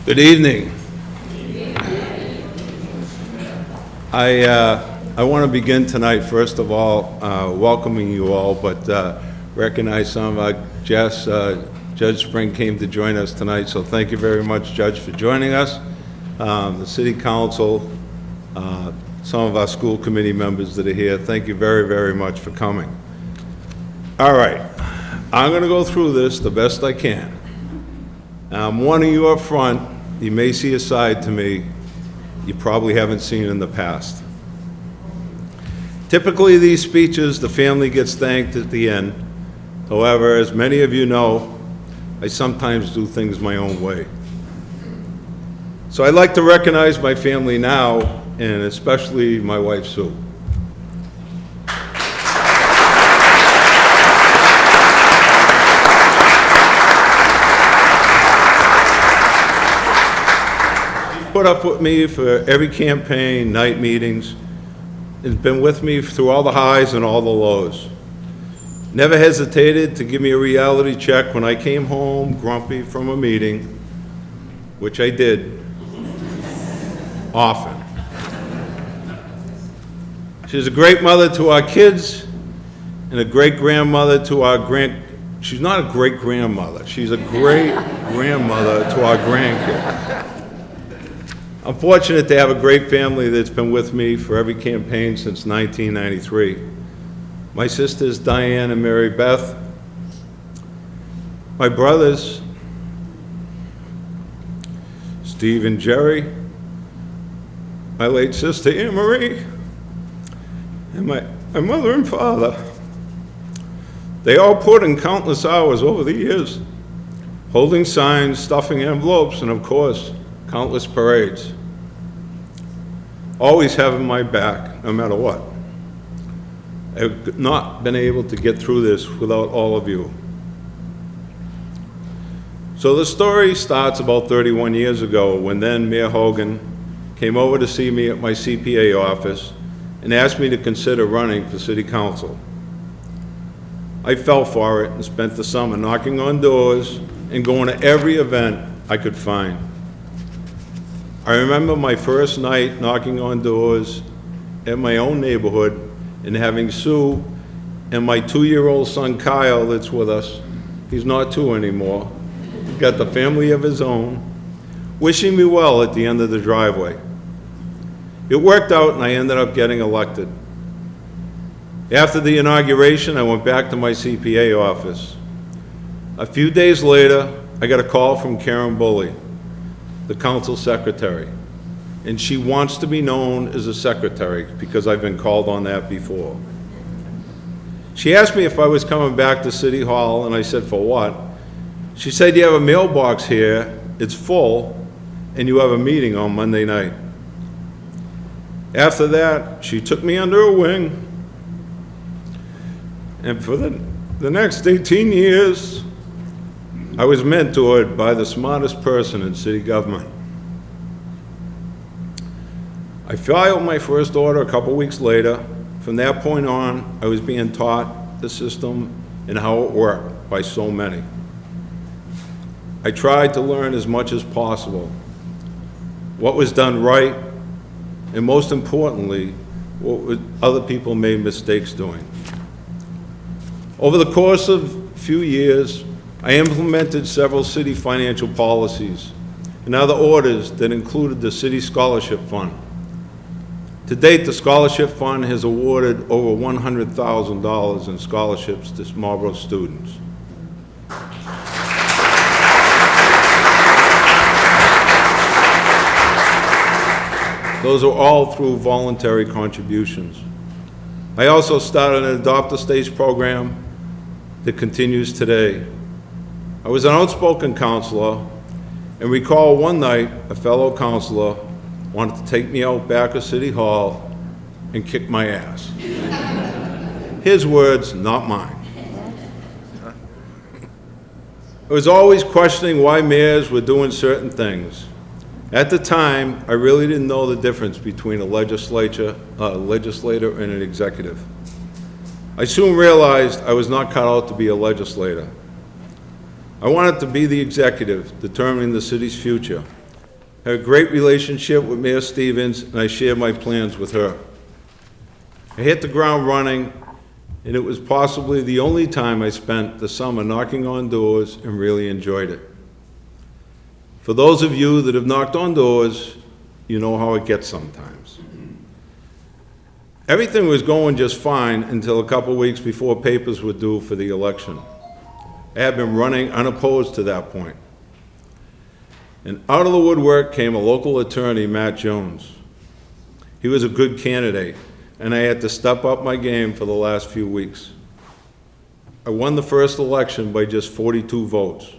Good evening. I want to begin tonight, first of all, welcoming you all, but recognize some of our guests. Judge Spring came to join us tonight, so thank you very much, Judge, for joining us. The City Council, some of our school committee members that are here, thank you very, very much for coming. All right, I'm going to go through this the best I can. I'm warning you up front, you may see a side to me you probably haven't seen in the past. Typically, these speeches, the family gets thanked at the end. However, as many of you know, I sometimes do things my own way. So I'd like to recognize my family now, and especially my wife, Sue. Put up with me for every campaign, night meetings, and been with me through all the highs and all the lows. Never hesitated to give me a reality check when I came home grumpy from a meeting, which I did often. She's a great mother to our kids and a great grandmother to our she's not a great grandmother, she's a great grandmother to our grandkids. I'm fortunate to have a great family that's been with me for every campaign since 1993. My sisters, Diane and Mary Beth. My brothers, Steve and Jerry. My late sister, Anne Marie. And my mother and father. They all put in countless hours over the years, holding signs, stuffing envelopes, and of course, countless parades. Always having my back, no matter what. I've not been able to get through this without all of you. So the story starts about 31 years ago when then Mayor Hogan came over to see me at my CPA office and asked me to consider running for City Council. I fell for it and spent the summer knocking on doors and going to every event I could find. I remember my first night knocking on doors in my own neighborhood and having Sue and my 2-year-old son Kyle that's with us, he's not 2 anymore, he's got the family of his own, wishing me well at the end of the driveway. It worked out and I ended up getting elected. After the inauguration, I went back to my CPA office. A few days later, I got a call from Karen Bully, the council secretary, and she wants to be known as a secretary because I've been called on that before. She asked me if I was coming back to City Hall, and I said, for what? She said, you have a mailbox here, it's full, and you have a meeting on Monday night. After that, she took me under her wing, and for the next 18 years, I was mentored by the smartest person in city government. I filed my first order a couple weeks later. From that point on, I was being taught the system and how it worked by so many. I tried to learn as much as possible what was done right, and most importantly, what other people made mistakes doing. Over the course of a few years, I implemented several city financial policies and other orders that included the City Scholarship Fund. To date, the Scholarship Fund has awarded over $100,000 in scholarships to Marlborough students. Those are all through voluntary contributions. I also started an Adopt-a-Stage program that continues today. I was an outspoken counselor, and recall one night a fellow counselor wanted to take me out back of City Hall and kick my ass. His words, not mine. I was always questioning why mayors were doing certain things. At the time, I really didn't know the difference between a legislator and an executive. I soon realized I was not cut out to be a legislator. I wanted to be the executive, determining the city's future, I have a great relationship with Mayor Stevens, and I share my plans with her. I hit the ground running, and it was possibly the only time I spent the summer knocking on doors and really enjoyed it. For those of you that have knocked on doors, you know how it gets sometimes. Everything was going just fine until a couple weeks before papers were due for the election. I had been running unopposed to that point. And out of the woodwork came a local attorney, Matt Jones. He was a good candidate, and I had to step up my game for the last few weeks. I won the first election by just 42 votes.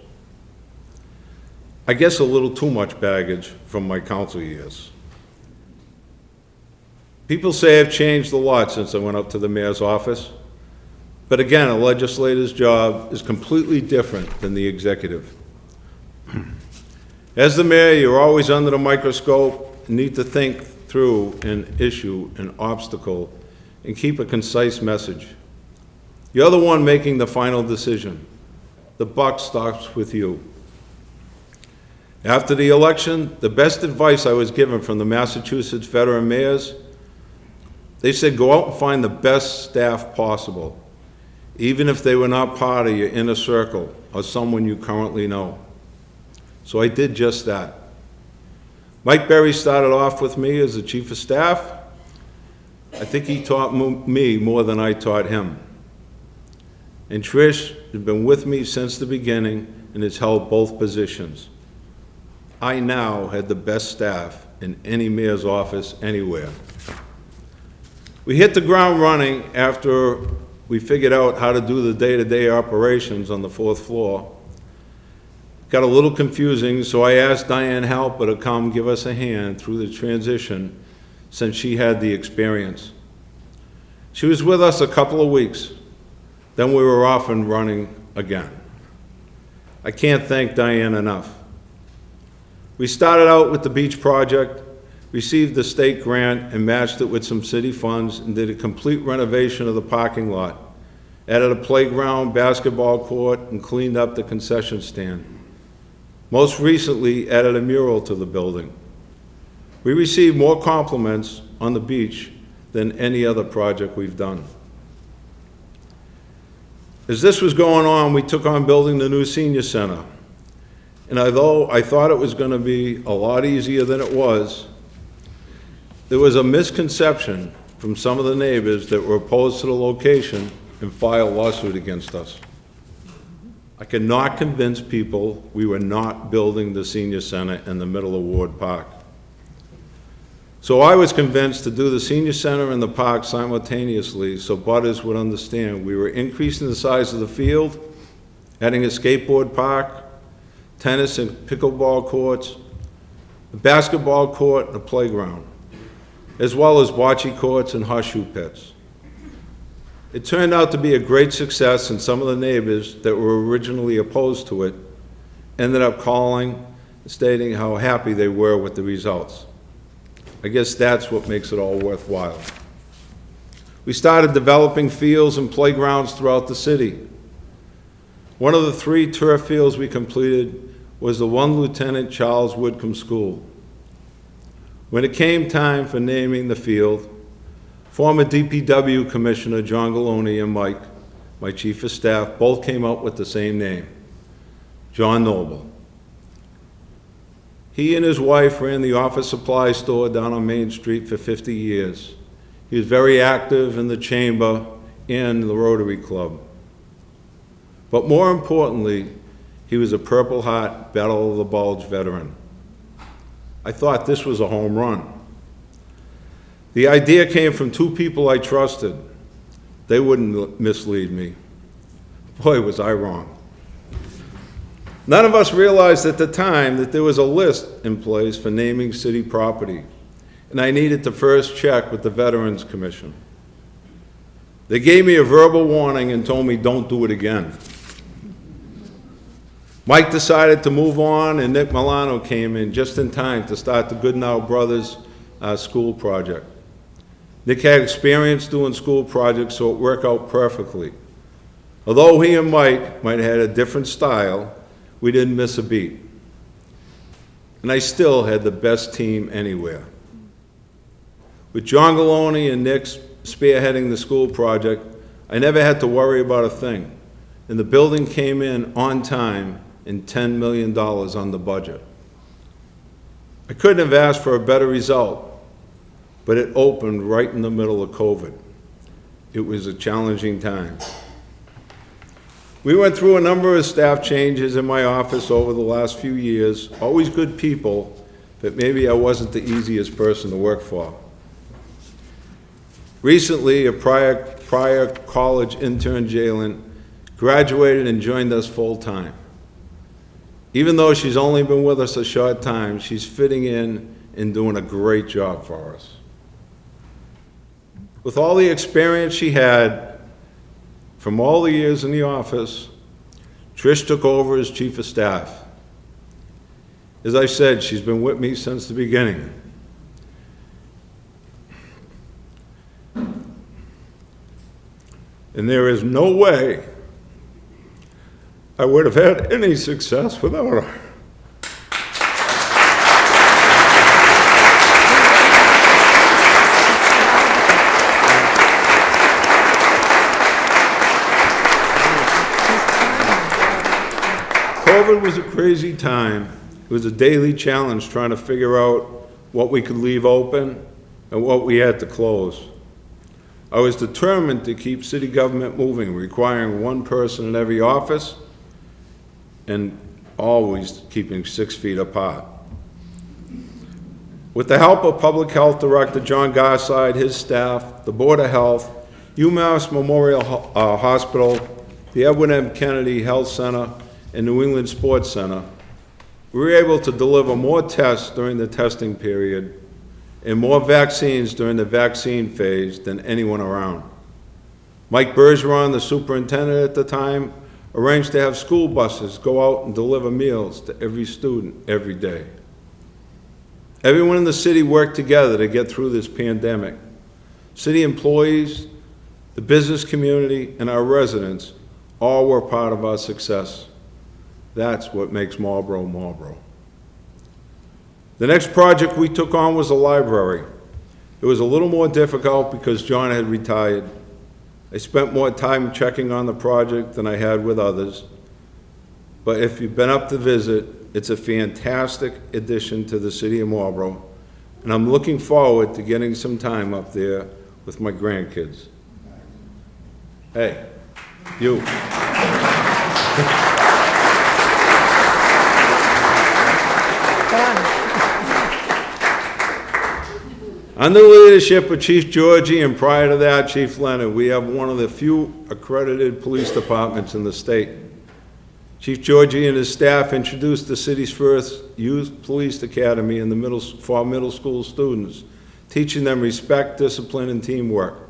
I guess a little too much baggage from my council years. People say I've changed a lot since I went up to the mayor's office, but again, a legislator's job is completely different than the executive. As the mayor, you're always under the microscope and need to think through an issue, an obstacle, and keep a concise message. You're the one making the final decision. The buck stops with you. After the election, the best advice I was given from the Massachusetts veteran mayors, they said go out and find the best staff possible, even if they were not part of your inner circle or someone you currently know. So I did just that. Mike Berry started off with me as the chief of staff. I think he taught me more than I taught him. And Trish has been with me since the beginning and has held both positions. I now had the best staff in any mayor's office anywhere. We hit the ground running after we figured out how to do the day-to-day operations on the 4th floor. Got a little confusing, so I asked Diane Halper to come give us a hand through the transition since she had the experience. She was with us a couple of weeks, then we were off and running again. I can't thank Diane enough. We started out with the beach project, received the state grant and matched it with some city funds and did a complete renovation of the parking lot, added a playground, basketball court, and cleaned up the concession stand. Most recently, added a mural to the building. We received more compliments on the beach than any other project we've done. As this was going on, we took on building the new senior center. And although I thought it was going to be a lot easier than it was, there was a misconception from some of the neighbors that were opposed to the location and filed a lawsuit against us. I could not convince people we were not building the senior center in the middle of Ward Park. So I was convinced to do the senior center and the park simultaneously so butters would understand we were increasing the size of the field, adding a skateboard park, tennis and pickleball courts, a basketball court, and a playground, as well as bocce courts and horseshoe pits. It turned out to be a great success, and some of the neighbors that were originally opposed to it ended up calling and stating how happy they were with the results. I guess that's what makes it all worthwhile. We started developing fields and playgrounds throughout the city. One of the 3 turf fields we completed was the 1 Lieutenant Charles Whitcomb School. When it came time for naming the field, former DPW Commissioner John Galoni and Mike, my chief of staff, both came up with the same name, John Noble. He and his wife ran the office supply store down on Main Street for 50 years. He was very active in the chamber and the Rotary Club. But more importantly, he was a Purple Heart Battle of the Bulge veteran. I thought this was a home run. The idea came from 2 people I trusted. They wouldn't mislead me. Boy, was I wrong. None of us realized at the time that there was a list in place for naming city property, and I needed to first check with the Veterans Commission. They gave me a verbal warning and told me don't do it again. Mike decided to move on, and Nick Milano came in just in time to start the Goodnow Brothers school project. Nick had experience doing school projects, so it worked out perfectly. Although he and Mike might have had a different style, we didn't miss a beat. and I still had the best team anywhere. With John Galone and Nick spearheading the school project, I never had to worry about a thing, and the building came in on time and $10 million on the budget. I couldn't have asked for a better result, but it opened right in the middle of COVID. It was a challenging time. We went through a number of staff changes in my office over the last few years, always good people, but maybe I wasn't the easiest person to work for. Recently, a prior college intern, Jalen, graduated and joined us full-time. Even though she's only been with us a short time, she's fitting in and doing a great job for us. With all the experience she had from all the years in the office, Trish took over as chief of staff. As I said, she's been with me since the beginning. And there is no way I would have had any success without her. COVID was a crazy time. It was a daily challenge trying to figure out what we could leave open and what we had to close. I was determined to keep city government moving, requiring one person in every office and always keeping 6 feet apart. With the help of Public Health Director John Garside, his staff, the Board of Health, UMass Memorial Hospital, the Edwin M. Kennedy Health Center, and New England Sports Center, we were able to deliver more tests during the testing period and more vaccines during the vaccine phase than anyone around. Mike Bergeron, the superintendent at the time, arranged to have school buses go out and deliver meals to every student every day. Everyone in the city worked together to get through this pandemic. City employees, the business community, and our residents all were part of our success. That's what makes Marlborough, Marlborough. The next project we took on was a library. It was a little more difficult because John had retired. I spent more time checking on the project than I had with others. But if you've been up to visit, it's a fantastic addition to the city of Marlborough, and I'm looking forward to getting some time up there with my grandkids. Hey, you. Under the leadership of Chief Georgie and prior to that, Chief Leonard, we have one of the few accredited police departments in the state. Chief Georgie and his staff introduced the city's first youth police academy for middle school students, teaching them respect, discipline, and teamwork.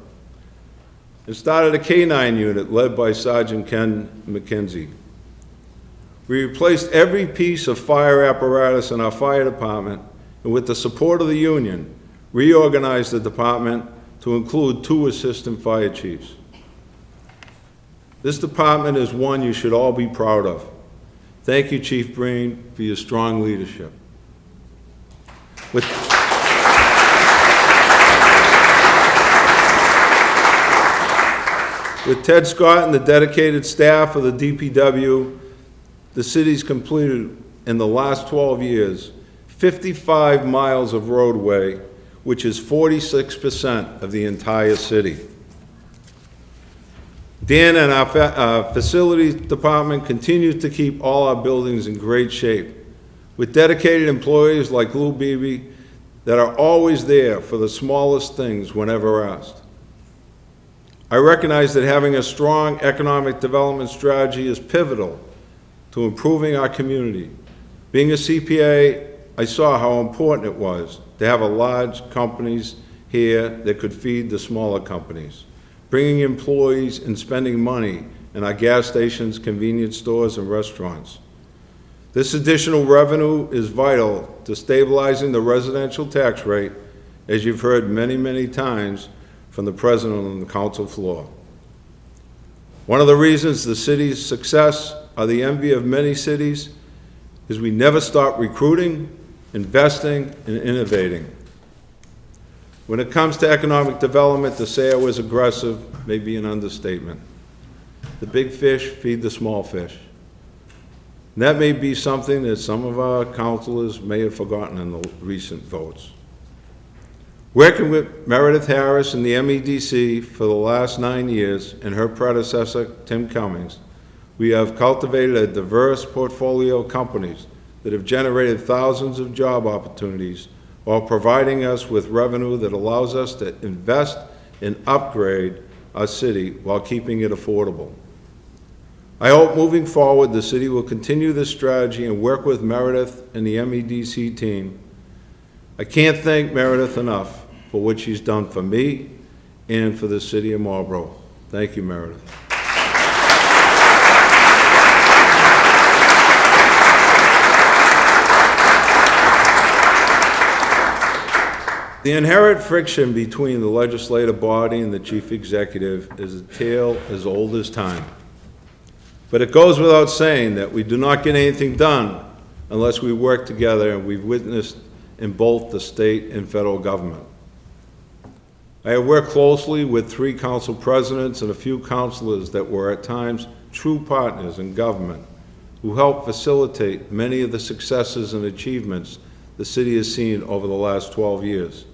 It started a K-9 unit led by Sergeant Ken McKenzie. We replaced every piece of fire apparatus in our fire department, and with the support of the union, reorganized the department to include 2 assistant fire chiefs. This department is one you should all be proud of. Thank you, Chief Breen, for your strong leadership. With Ted Scott and the dedicated staff of the DPW, the city's completed in the last 12 years 55 miles of roadway, which is 46% of the entire city. Dan and our facilities department continues to keep all our buildings in great shape, with dedicated employees like Lou Beebe that are always there for the smallest things whenever asked. I recognize that having a strong economic development strategy is pivotal to improving our community. Being a CPA, I saw how important it was to have a large companies here that could feed the smaller companies, bringing employees and spending money in our gas stations, convenience stores, and restaurants. This additional revenue is vital to stabilizing the residential tax rate, as you've heard many, many times from the president on the council floor. One of the reasons the city's success are the envy of many cities is we never stop recruiting investing, and innovating. When it comes to economic development, to say I was aggressive may be an understatement. The big fish feed the small fish. And that may be something that some of our councilors may have forgotten in the recent votes. Working with Meredith Harris and the MEDC for the last 9 years and her predecessor, Tim Cummings, we have cultivated a diverse portfolio of companies that have generated thousands of job opportunities while providing us with revenue that allows us to invest and upgrade our city while keeping it affordable. I hope moving forward the city will continue this strategy and work with Meredith and the MEDC team. I can't thank Meredith enough for what she's done for me and for the city of Marlborough. Thank you, Meredith. The inherent friction between the legislative body and the chief executive is a tale as old as time. But it goes without saying that we do not get anything done unless we work together, and we've witnessed in both the state and federal government. I have worked closely with 3 council presidents and a few councilors that were at times true partners in government who helped facilitate many of the successes and achievements the city has seen over the last 12 years.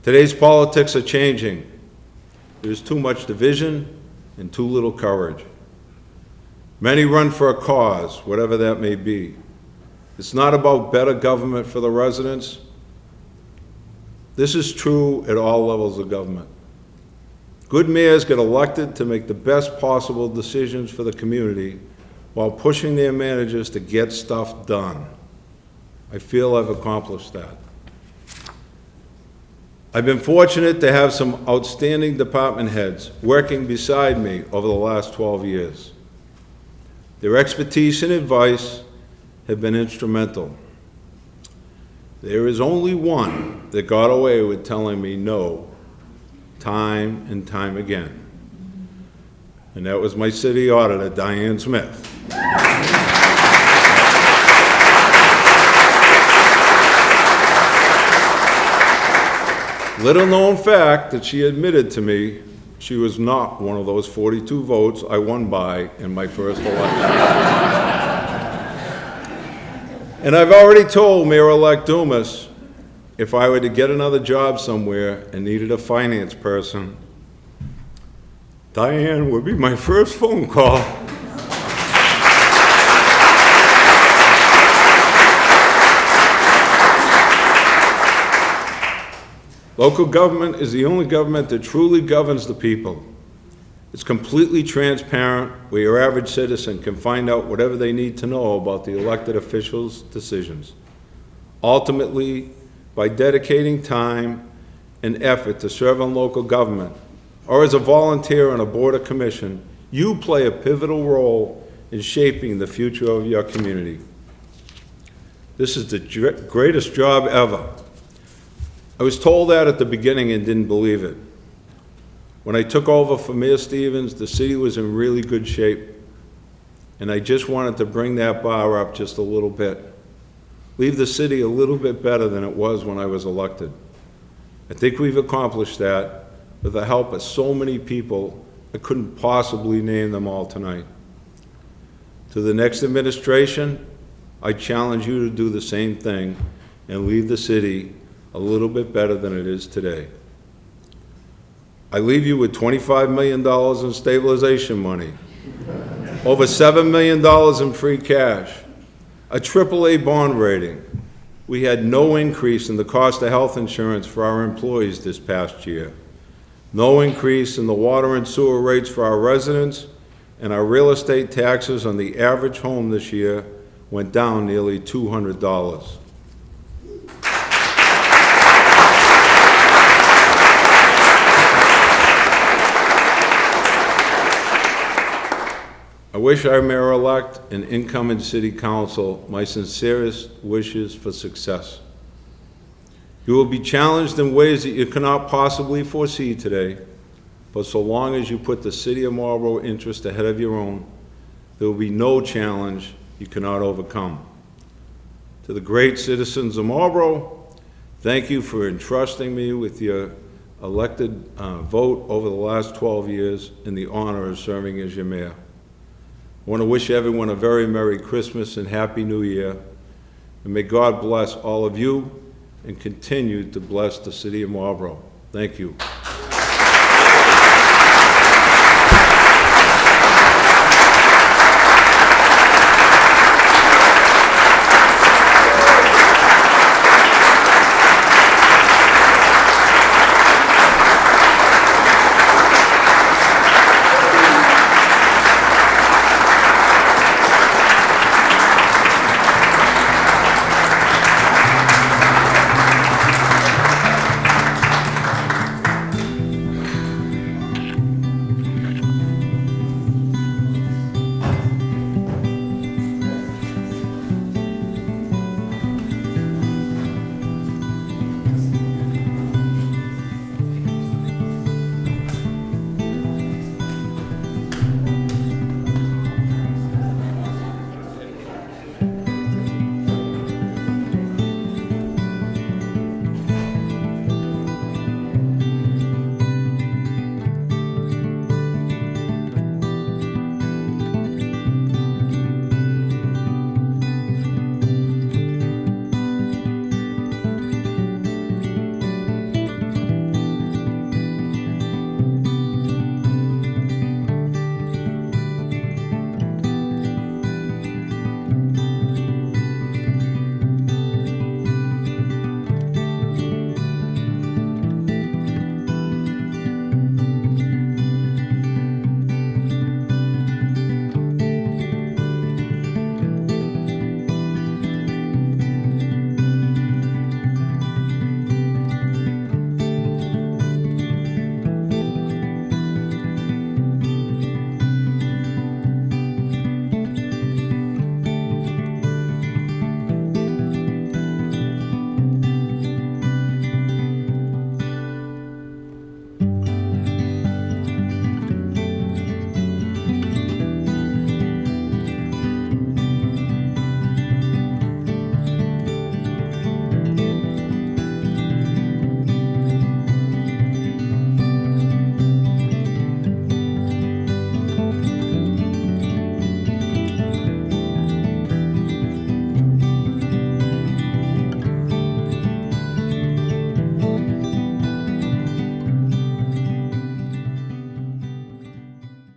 Today's politics are changing. There's too much division and too little courage. Many run for a cause, whatever that may be. It's not about better government for the residents. This is true at all levels of government. Good mayors get elected to make the best possible decisions for the community while pushing their managers to get stuff done. I feel I've accomplished that. I've been fortunate to have some outstanding department heads working beside me over the last 12 years. Their expertise and advice have been instrumental. There is only one that got away with telling me no, time and time again. And that was my city auditor, Diane Smith. Little known fact that she admitted to me she was not one of those 42 votes I won by in my first election. And I've already told Mayor-elect Dumas if I were to get another job somewhere and needed a finance person, Diane would be my first phone call. Local government is the only government that truly governs the people. It's completely transparent, where your average citizen can find out whatever they need to know about the elected officials' decisions. Ultimately, by dedicating time and effort to serve in local government, or as a volunteer on a board or commission, you play a pivotal role in shaping the future of your community. This is the greatest job ever. I was told that at the beginning and didn't believe it. When I took over for Mayor Stevens, the city was in really good shape, and I just wanted to bring that bar up just a little bit. Leave the city a little bit better than it was when I was elected. I think we've accomplished that with the help of so many people, I couldn't possibly name them all tonight. To the next administration, I challenge you to do the same thing and leave the city a little bit better than it is today. I leave you with $25 million in stabilization money, over $7 million in free cash, a AAA bond rating. We had no increase in the cost of health insurance for our employees this past year, no increase in the water and sewer rates for our residents, and our real estate taxes on the average home this year went down nearly $200. I wish our mayor-elect and incoming city council my sincerest wishes for success. You will be challenged in ways that you cannot possibly foresee today, but so long as you put the city of Marlborough interest ahead of your own, there will be no challenge you cannot overcome. To the great citizens of Marlborough, thank you for entrusting me with your elected vote over the last 12 years in the honor of serving as your mayor. I want to wish everyone a very Merry Christmas and Happy New Year, and may God bless all of you and continue to bless the city of Marlborough. Thank you.